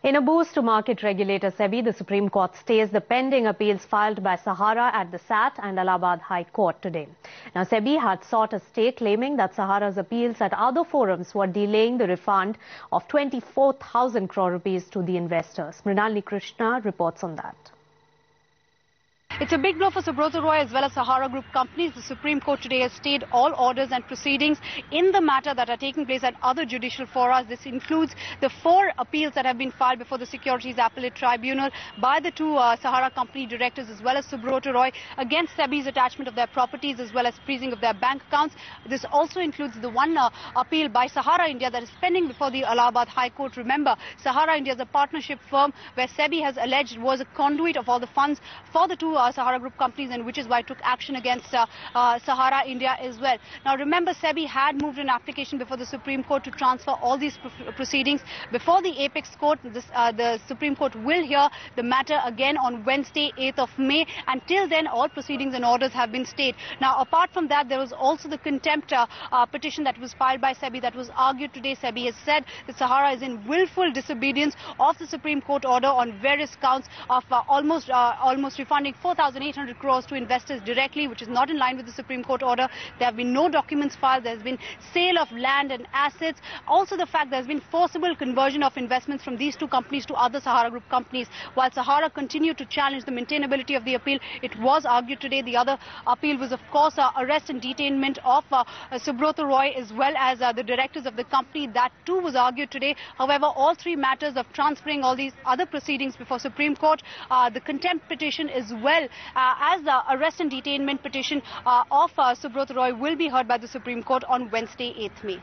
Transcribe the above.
In a boost to market regulator SEBI, the Supreme Court stays the pending appeals filed by Sahara at the SAT and Allahabad High Court today. Now, SEBI had sought a stay claiming that Sahara's appeals at other forums were delaying the refund of 24,000 crore rupees to the investors. Mrinalini Krishna reports on that. It's a big blow for Subrata Roy as well as Sahara Group companies. The Supreme Court today has stayed all orders and proceedings in the matter that are taking place at other judicial fora. This includes the 4 appeals that have been filed before the Securities Appellate Tribunal by the 2 Sahara company directors as well as Subrata Roy against SEBI's attachment of their properties as well as freezing of their bank accounts. This also includes the one appeal by Sahara India that is pending before the Allahabad High Court. Remember, Sahara India is a partnership firm where SEBI has alleged was a conduit of all the funds for the 2 Sahara Group companies, and which is why it took action against Sahara India as well. Now remember, SEBI had moved an application before the Supreme Court to transfer all these proceedings before the Apex Court. The Supreme Court will hear the matter again on Wednesday, 8th of May. Until then, all proceedings and orders have been stayed. Now apart from that, there was also the contempt petition that was filed by SEBI that was argued today. SEBI has said that Sahara is in willful disobedience of the Supreme Court order on various counts of almost refunding 4,800 crores to investors directly, which is not in line with the Supreme Court order. There have been no documents filed. There has been sale of land and assets. Also the fact there has been forcible conversion of investments from these 2 companies to other Sahara Group companies. While Sahara continued to challenge the maintainability of the appeal, it was argued today. The other appeal was, of course, arrest and detainment of Subrata Roy as well as the directors of the company. That too was argued today. However, all 3 matters of transferring all these other proceedings before Supreme Court, the contempt petition as well as the arrest and detainment petition of Subrata Roy will be heard by the Supreme Court on Wednesday, 8th May.